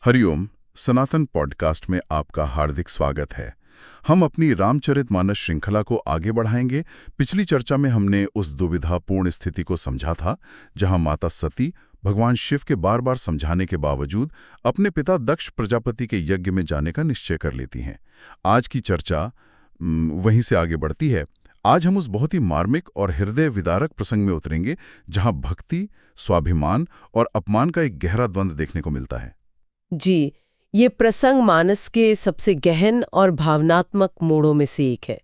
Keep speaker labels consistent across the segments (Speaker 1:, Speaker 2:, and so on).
Speaker 1: हरिओम। सनातन podcast में आपका हार्दिक स्वागत है। हम अपनी रामचरितमानस श्रृंखला को आगे बढ़ाएंगे। पिछली चर्चा में हमने उस दुविधापूर्ण स्थिति को समझा था जहां माता सती भगवान शिव के बार बार समझाने के बावजूद अपने पिता दक्ष प्रजापति के यज्ञ में जाने का निश्चय कर लेती हैं। आज की चर्चा वहीं से आगे बढ़ती है। आज हम उस बहुत ही मार्मिक और हृदय विदारक प्रसंग में उतरेंगे जहां भक्ति, स्वाभिमान और अपमान का एक गहरा द्वंद्व देखने को मिलता है।
Speaker 2: जी, ये प्रसंग मानस के सबसे गहन और भावनात्मक मोड़ों में से एक है।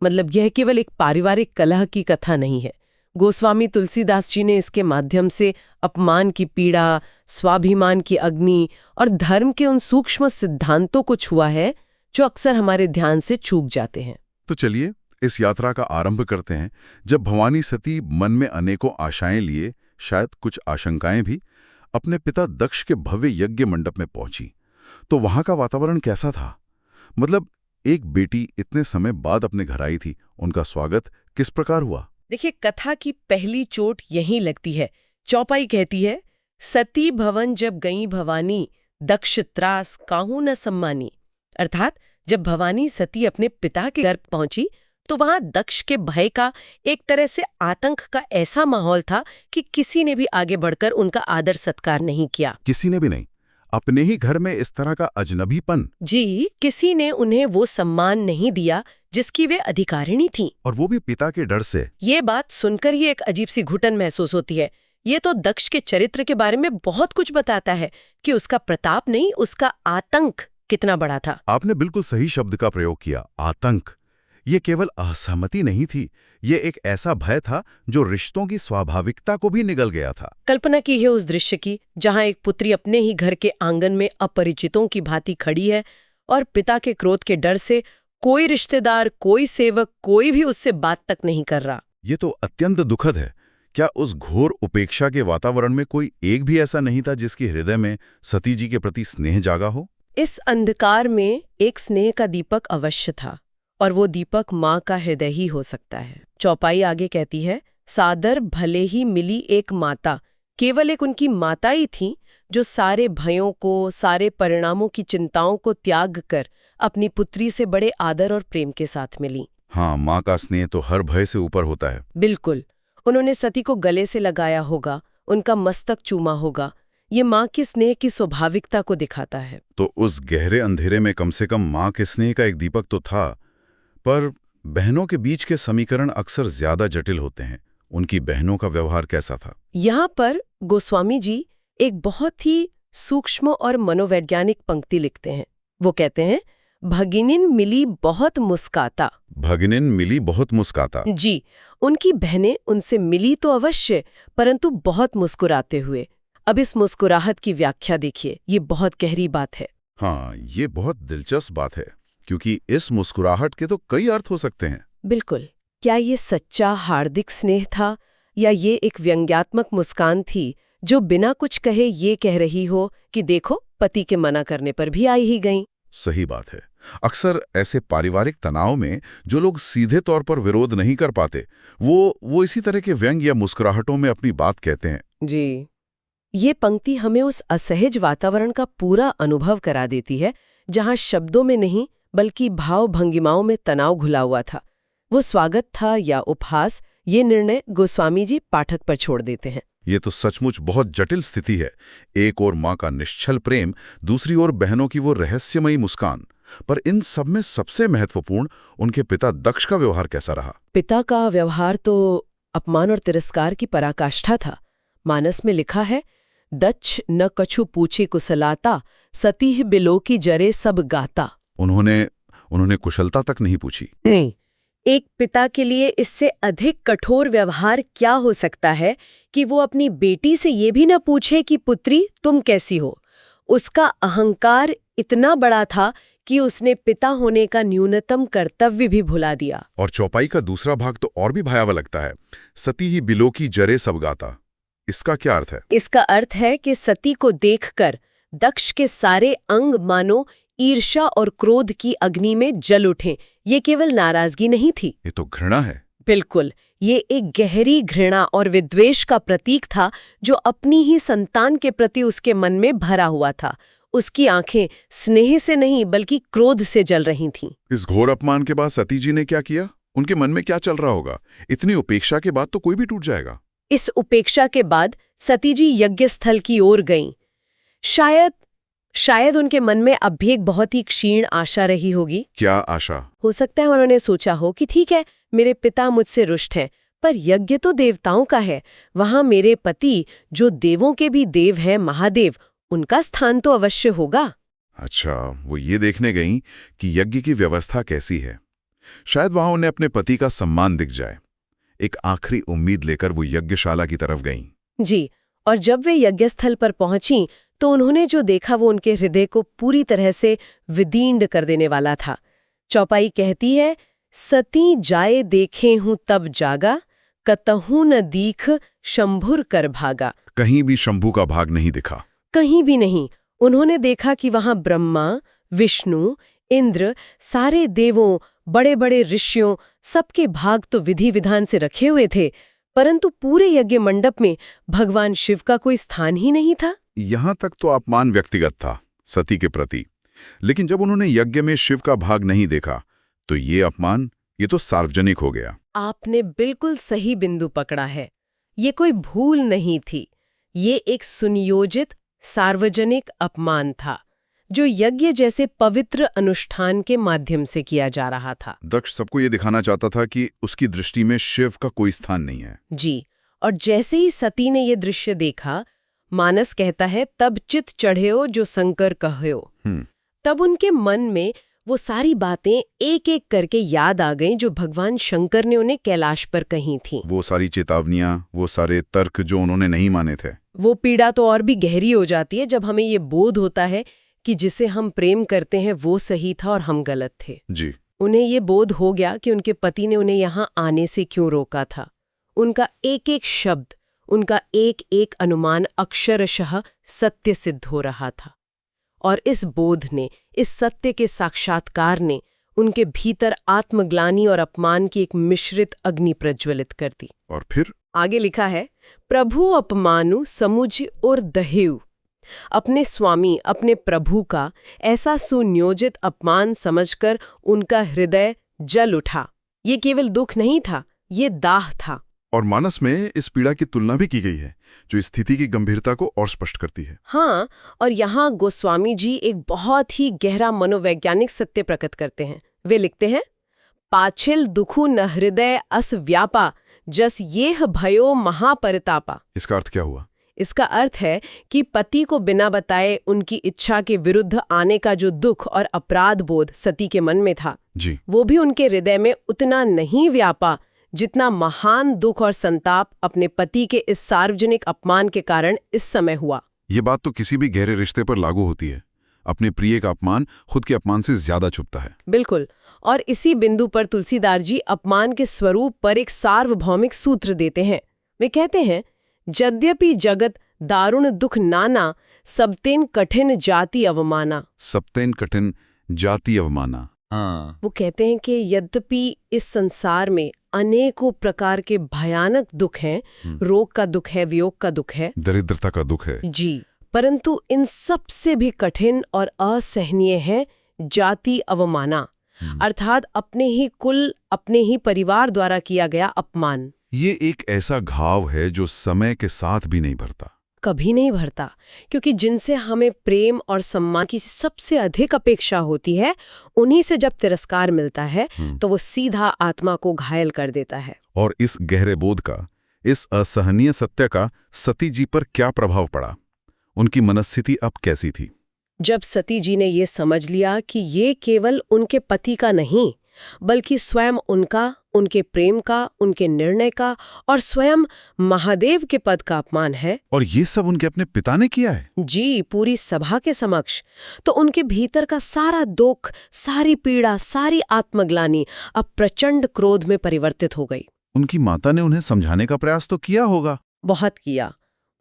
Speaker 2: मतलब यह केवल एक पारिवारिक कलह की कथा नहीं है। गोस्वामी तुलसीदास जी ने इसके माध्यम से अपमान की पीड़ा, स्वाभिमान की अग्नि और धर्म के उन सूक्ष्म सिद्धांतों को छुआ है जो अक्सर हमारे ध्यान से चूक जाते हैं।
Speaker 1: तो चलिए इस यात्रा का आरंभ करते हैं। जब भवानी सती मन में अनेकों आशाएं लिए, शायद कुछ आशंकाएं भी, अपने पिता दक्ष के भव्य यज्ञ मंडप में पहुंची, तो वहां का वातावरण कैसा था? मतलब एक बेटी इतने समय बाद अपने घर आई थी, उनका स्वागत किस प्रकार हुआ?
Speaker 2: देखिए, कथा की पहली चोट यहीं लगती है। चौपाई कहती है, सती भवन जब गई भवानी, दक्ष त्रास काहू न सम्मानी। अर्थात जब भवानी सती अपने पिता के घर पहुंची तो वहां दक्ष के भय का, एक तरह से आतंक का ऐसा माहौल था कि किसी ने भी आगे बढ़कर उनका आदर सत्कार नहीं किया।
Speaker 1: किसी ने भी नहीं? अपने ही घर में इस तरह का अजनबीपन?
Speaker 2: जी, किसी ने उन्हें वो सम्मान नहीं दिया जिसकी वे अधिकारिणी थीं।
Speaker 1: और वो भी पिता के डर से।
Speaker 2: ये बात सुनकर ही एक अजीब सी घुटन महसूस होती है। ये तो दक्ष के चरित्र के बारे में बहुत कुछ बताता है कि उसका प्रताप नहीं, उसका आतंक कितना बड़ा था।
Speaker 1: आपने बिल्कुल सही शब्द का प्रयोग किया, आतंक। ये केवल असहमति नहीं थी, ये एक ऐसा भय था जो रिश्तों की स्वाभाविकता को भी निगल गया था।
Speaker 2: कल्पना की है उस दृश्य की जहां एक पुत्री अपने ही घर के आंगन में अपरिचितों की भांति खड़ी है और पिता के क्रोध के डर से कोई रिश्तेदार, कोई सेवक, कोई भी उससे बात तक नहीं कर रहा।
Speaker 1: ये तो अत्यंत दुखद है। क्या उस घोर उपेक्षा के वातावरण में कोई एक भी ऐसा नहीं था जिसके हृदय में सती जी के प्रति स्नेह जागा हो?
Speaker 2: इस अंधकार में एक स्नेह का दीपक अवश्य था, और वो दीपक माँ का हृदय ही हो सकता है। चौपाई आगे कहती है, सादर भले ही मिली एक माता, केवल एक उनकी माता ही थी जो सारे भयों को, सारे परिणामों की चिंताओं को त्याग कर अपनी पुत्री से बड़े आदर और प्रेम के साथ मिली।
Speaker 1: हाँ, माँ का स्नेह तो हर भय से ऊपर होता है।
Speaker 2: बिल्कुल। उन्होंने सती को गले से लगाया होगा, उनका मस्तक चूमा होगा। ये माँ की स्नेह की स्वाभाविकता को दिखाता है।
Speaker 1: तो उस गहरे अंधेरे में कम से कम माँ के स्नेह का एक दीपक तो था। पर बहनों के बीच के समीकरण अक्सर ज्यादा जटिल होते हैं। उनकी बहनों का व्यवहार कैसा था?
Speaker 2: यहाँ पर गोस्वामी जी एक बहुत ही सूक्ष्म और मनोवैज्ञानिक पंक्ति लिखते हैं। वो कहते हैं, भगिनिन मिली बहुत मुस्काता।
Speaker 1: भगिनिन मिली बहुत मुस्काता।
Speaker 2: जी, उनकी बहनें उनसे मिली तो अवश्य, परंतु बहुत मुस्कुराते हुए। अब इस मुस्कुराहट की व्याख्या देखिए, ये बहुत गहरी बात है।
Speaker 1: हाँ, ये बहुत दिलचस्प बात है, क्योंकि इस मुस्कुराहट के तो कई अर्थ हो सकते हैं।
Speaker 2: बिल्कुल। क्या ये सच्चा हार्दिक स्नेह था, या ये एक व्यंग्यात्मक मुस्कान थी जो बिना कुछ कहे ये कह रही हो कि देखो, पति के मना करने पर भी आई ही गई?
Speaker 1: सही बात है। अक्सर ऐसे पारिवारिक तनाव में जो लोग सीधे तौर पर विरोध नहीं कर पाते, वो इसी तरह के व्यंग या मुस्कुराहटों में अपनी बात कहते हैं।
Speaker 2: जी, ये पंक्ति हमें उस असहज वातावरण का पूरा अनुभव करा देती है जहां शब्दों में नहीं बल्कि भाव भंगिमाओं में तनाव घुला हुआ था। वो स्वागत था या उपहास, ये निर्णय गोस्वामी जी पाठक पर छोड़ देते हैं।
Speaker 1: ये तो सचमुच बहुत जटिल स्थिति है। एक ओर माँ का निश्चल प्रेम, दूसरी ओर बहनों की वो रहस्यमयी मुस्कान। पर इन सब में सबसे महत्वपूर्ण उनके पिता दक्ष का व्यवहार कैसा रहा?
Speaker 2: पिता का व्यवहार तो अपमान और तिरस्कार की पराकाष्ठा था। मानस में लिखा है, दक्ष न कछु पूछे कुशलाता, सती बिलो की जरे सब गाता।
Speaker 1: उन्होंने कुशलता तक नहीं पूछी।
Speaker 2: नहीं, एक पिता के लिए इससे अधिक कठोर व्यवहार क्या हो सकता है कि वो अपनी बेटी से ये भी न पूछे कि पुत्री तुम कैसी हो। उसका अहंकार इतना बड़ा था कि उसने पिता होने का न्यूनतम कर्तव्य भी भुला दिया।
Speaker 1: और चौपाई का दूसरा भाग तो और भी भयावह लगता है, सती ही बिलो की जरे सब गाता। इसका क्या अर्थ है?
Speaker 2: इसका अर्थ है कि सती को देखकर दक्ष के सारे अंग मानो ईर्ष्या और क्रोध की अग्नि में जल उठे। ये केवल नाराजगी नहीं थी,
Speaker 1: ये तो घृणा है।
Speaker 2: बिल्कुल, ये एक गहरी घृणा और विद्वेष का प्रतीक था जो अपनी ही संतान के प्रति उसके मन में भरा हुआ था। उसकी आंखें स्नेह से नहीं बल्कि क्रोध से जल रही थीं।
Speaker 1: इस घोर अपमान के बाद सती जी ने क्या किया? उनके मन में क्या चल रहा होगा? इतनी उपेक्षा के बाद तो कोई भी टूट जाएगा।
Speaker 2: इस उपेक्षा के बाद सती जी यज्ञ स्थल की ओर गईं। शायद उनके मन में अब भी एक बहुत ही क्षीण आशा रही होगी।
Speaker 1: क्या आशा?
Speaker 2: हो सकता है उन्होंने सोचा हो कि ठीक है, मेरे पिता मुझसे रुष्ट हैं, पर यज्ञ तो देवताओं का है, वहां मेरे पति जो देवों के भी देव हैं, महादेव, उनका स्थान तो अवश्य होगा।
Speaker 1: अच्छा, वो ये देखने गईं कि यज्ञ की व्यवस्था कैसी है। शायद वहां उन्हें अपने पति का सम्मान दिख जाए। एक आखिरी उम्मीद लेकर वो यज्ञशाला की तरफ गईं।
Speaker 2: जी, और जब वे यज्ञस्थल पर पहुंची तो उन्होंने जो देखा वो उनके हृदय को पूरी तरह से विदीर्ण कर देने वाला था। चौपाई कहती है, सती जाए देखे हूं तब जागा, कतहू न दीख शंभुर कर भागा।
Speaker 1: कहीं भी शंभू का भाग नहीं दिखा।
Speaker 2: कहीं भी नहीं। उन्होंने देखा कि वहां ब्रह्मा, विष्णु, इंद्र, सारे देवों, बड़े बड़े ऋषियों, सबके भाग तो विधि विधान से रखे हुए थे, परंतु पूरे यज्ञ मंडप में भगवान शिव का कोई स्थान ही नहीं था।
Speaker 1: यहां तक तो अपमान व्यक्तिगत था सती के प्रति, लेकिन जब उन्होंने यज्ञ में शिव का भाग नहीं देखा तो ये अपमान, ये तो सार्वजनिक हो गया।
Speaker 2: आपने बिल्कुल सही बिंदु पकड़ा है। ये कोई भूल नहीं थी, ये एक सुनियोजित सार्वजनिक अपमान था जो यज्ञ जैसे पवित्र अनुष्ठान के माध्यम से किया जा रहा था।
Speaker 1: दक्ष सबको ये दिखाना चाहता था कि उसकी दृष्टि में शिव का कोई स्थान नहीं है।
Speaker 2: जी, और जैसे ही सती ने ये दृश्य देखा, मानस कहता है, तब चित चढ़ेओ जो शंकर कह्यो। तब उनके मन में वो सारी बातें एक एक करके याद आ गईं जो भगवान शंकर ने उन्हें कैलाश पर कही थीं।
Speaker 1: वो सारी चेतावनियां, वो सारे तर्क जो उन्होंने नहीं माने थे।
Speaker 2: वो पीड़ा तो और भी गहरी हो जाती है जब हमें ये बोध होता है कि जिसे हम प्रेम करते हैं वो सही था और हम गलत थे।
Speaker 1: जी।
Speaker 2: उन्हें ये बोध हो गया कि उनके पति ने उन्हें यहाँ आने से क्यों रोका था। उनका एक एक शब्द, उनका एक एक अनुमान अक्षरशः सत्य सिद्ध हो रहा था, और इस बोध ने, इस सत्य के साक्षात्कार ने उनके भीतर आत्मग्लानि और अपमान की एक मिश्रित अग्नि प्रज्वलित कर दी।
Speaker 1: और फिर
Speaker 2: आगे लिखा है, प्रभु अपमानु समुझ और दहेउ। अपने स्वामी, अपने प्रभु का ऐसा सुनियोजित अपमान समझकर उनका हृदय जल उठा। ये केवल दुख नहीं था, ये दाह था।
Speaker 1: और मानस में इस पीड़ा की तुलना भी की गई है जो स्थिति की गंभीरता को और स्पष्ट करती है।
Speaker 2: हाँ, और यहाँ गोस्वामी जी एक बहुत ही गहरा मनोवैज्ञानिक सत्य प्रकट करते हैं। वे लिखते हैं, पाछिल दुखु न हृदय अस व्यापा, जस येह भयो महापरितापा।
Speaker 1: इसका अर्थ क्या हुआ?
Speaker 2: इसका अर्थ है कि पति को बिना बताए उनकी इच्छा के विरुद्ध आने का जो दुख और अपराध बोध सती के मन में था,
Speaker 1: जी,
Speaker 2: वो भी उनके हृदय में उतना नहीं व्यापा जितना महान दुख और संताप अपने पति के इस सार्वजनिक अपमान के कारण इस समय हुआ।
Speaker 1: ये बात तो किसी भी गहरे रिश्ते पर लागू होती है। अपने प्रिय का अपमान खुद के अपमान से ज्यादा छुपता है।
Speaker 2: बिल्कुल, और इसी बिंदु पर तुलसीदास जी अपमान के स्वरूप पर एक सार्वभौमिक सूत्र देते हैं। वे कहते हैं, यद्यपि जगत दारुण दुख नाना, सबतेन कठिन जाति अवमाना।
Speaker 1: सबतेन कठिन जाति अवमाना। हाँ।
Speaker 2: वो कहते हैं कि यद्यपि इस संसार में अनेकों प्रकार के भयानक दुख हैं, रोग का दुख है, वियोग का दुख है,
Speaker 1: दरिद्रता का दुख है,
Speaker 2: जी, परंतु इन सब से भी कठिन और असहनीय है जाति अवमाना, अर्थात अपने ही कुल, अपने ही परिवार द्वारा किया गया अपमान।
Speaker 1: ये एक ऐसा घाव है जो समय के साथ भी नहीं भरता,
Speaker 2: कभी नहीं भरता, क्योंकि जिनसे हमें प्रेम और सम्मान की सबसे अधिक अपेक्षा होती है, उन्हीं से जब तिरस्कार मिलता है तो वो सीधा आत्मा को घायल कर देता है।
Speaker 1: और इस गहरे बोध का, इस असहनीय सत्य का सती जी पर क्या प्रभाव पड़ा? उनकी मनस्थिति अब कैसी थी?
Speaker 2: जब सती जी ने ये समझ लिया कि ये केवल उनके पति का नहीं, बल्कि स्वयं उनका, उनके प्रेम का, उनके निर्णय का और स्वयं महादेव के पद का अपमान है,
Speaker 1: और ये सब उनके अपने पिता ने किया है,
Speaker 2: जी, पूरी सभा के समक्ष, तो उनके भीतर का सारा दुख, सारी पीड़ा, सारी आत्मग्लानि अब प्रचंड क्रोध में परिवर्तित हो गई।
Speaker 1: उनकी माता ने उन्हें समझाने का प्रयास तो किया होगा,
Speaker 2: बहुत किया,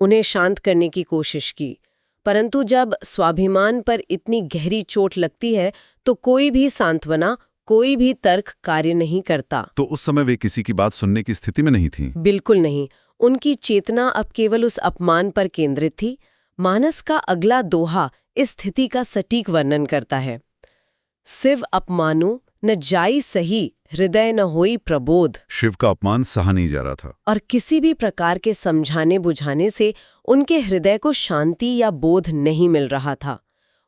Speaker 2: उन्हें शांत करने की कोशिश की, परंतु जब स्वाभिमान पर इतनी गहरी चोट लगती है तो कोई भी सांत्वना, कोई भी तर्क कार्य नहीं करता।
Speaker 1: तो उस समय वे किसी की बात सुनने की स्थिति में नहीं थी।
Speaker 2: बिल्कुल नहीं। उनकी चेतना अब केवल उस अपमान पर केंद्रित थी। मानस का अगला दोहा इस स्थिति का सटीक वर्णन करता है। शिव अपमानो न जाई सही, हृदय न होई प्रबोध।
Speaker 1: शिव का अपमान सहा नहीं जा रहा था।
Speaker 2: और किसी भी प्रकार के समझाने बुझाने से उनके हृदय को शांति या बोध नहीं मिल रहा था।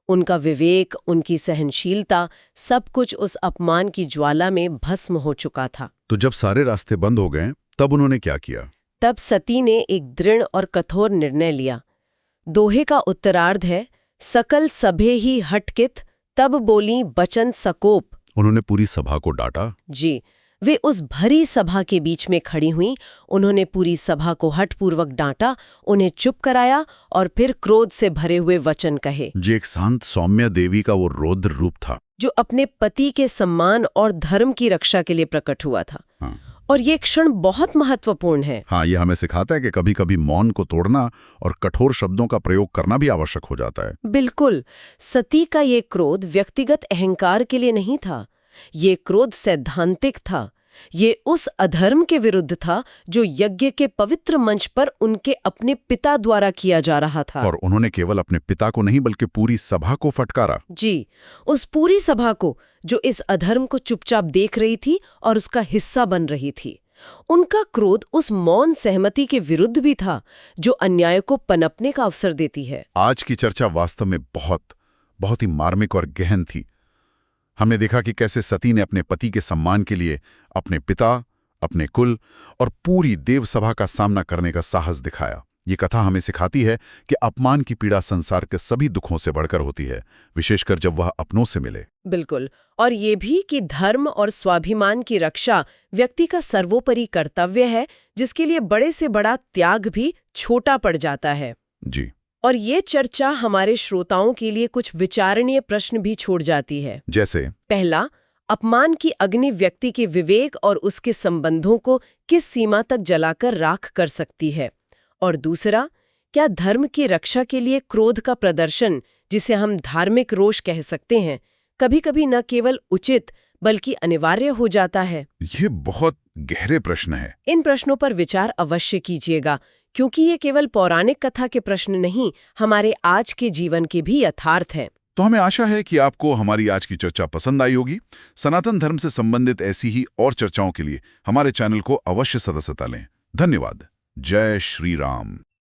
Speaker 2: उनका विवेक, उनकी सहनशीलता, सब कुछ उस अपमान की ज्वाला में भस्म हो चुका था।
Speaker 1: तो जब सारे रास्ते बंद हो गए तब उन्होंने क्या किया?
Speaker 2: तब सती ने एक दृढ़ और कठोर निर्णय लिया। दोहे का उत्तरार्ध है, सकल सभे ही हटकित, तब बोली बचन सकोप।
Speaker 1: उन्होंने पूरी सभा को डांटा।
Speaker 2: जी, वे उस भरी सभा के बीच में खड़ी हुई। उन्होंने पूरी सभा को हठपूर्वक डांटा, उन्हें चुप कराया और फिर क्रोध से भरे हुए वचन कहे।
Speaker 1: जी, एक शांत सौम्य देवी का वो रौद्र रूप था
Speaker 2: जो अपने पति के सम्मान और धर्म की रक्षा के लिए प्रकट हुआ था।
Speaker 1: हाँ।
Speaker 2: और ये क्षण बहुत महत्वपूर्ण है।
Speaker 1: हाँ, ये हमें सिखाता है कि कभी कभी मौन को तोड़ना और कठोर शब्दों का प्रयोग करना भी आवश्यक हो जाता है।
Speaker 2: बिल्कुल। सती का ये क्रोध व्यक्तिगत अहंकार के लिए नहीं था, ये क्रोध सैद्धांतिक था। ये उस अधर्म के विरुद्ध था जो यज्ञ के पवित्र मंच पर उनके अपने पिता द्वारा किया जा रहा था।
Speaker 1: और उन्होंने केवल अपने पिता को नहीं बल्कि पूरी सभा को फटकारा।
Speaker 2: जी, उस पूरी सभा को जो इस अधर्म को चुपचाप देख रही थी और उसका हिस्सा बन रही थी। उनका क्रोध उस मौन सहमति के विरुद्ध भी था जो अन्याय को पनपने का अवसर देती है।
Speaker 1: आज की चर्चा वास्तव में बहुत ही मार्मिक और गहन थी। हमने देखा कि कैसे सती ने अपने पति के सम्मान के लिए अपने पिता, अपने कुल और पूरी देव सभा का सामना करने का साहस दिखाया। ये कथा हमें सिखाती है कि अपमान की पीड़ा संसार के सभी दुखों से बढ़कर होती है, विशेषकर जब वह अपनों से मिले।
Speaker 2: बिल्कुल। और ये भी कि धर्म और स्वाभिमान की रक्षा व्यक्ति का सर्वोपरि कर्तव्य है, जिसके लिए बड़े से बड़ा त्याग भी छोटा पड़ जाता है।
Speaker 1: जी।
Speaker 2: और ये चर्चा हमारे श्रोताओं के लिए कुछ विचारणीय प्रश्न भी छोड़ जाती है।
Speaker 1: जैसे
Speaker 2: पहला, अपमान की अग्नि व्यक्ति के विवेक और उसके संबंधों को किस सीमा तक जलाकर राख कर सकती है? और दूसरा, क्या धर्म की रक्षा के लिए क्रोध का प्रदर्शन, जिसे हम धार्मिक रोष कह सकते हैं, कभी-कभी न केवल उचित बल्कि अनिवार्य हो जाता है?
Speaker 1: ये बहुत गहरे प्रश्न है।
Speaker 2: इन प्रश्नों पर विचार अवश्य कीजिएगा, क्योंकि ये केवल पौराणिक कथा के प्रश्न नहीं, हमारे आज के जीवन के भी यथार्थ हैं।
Speaker 1: तो हमें आशा है कि आपको हमारी आज की चर्चा पसंद आई होगी। सनातन धर्म से संबंधित ऐसी ही और चर्चाओं के लिए हमारे चैनल को अवश्य सदस्यता लें। धन्यवाद। जय श्री राम।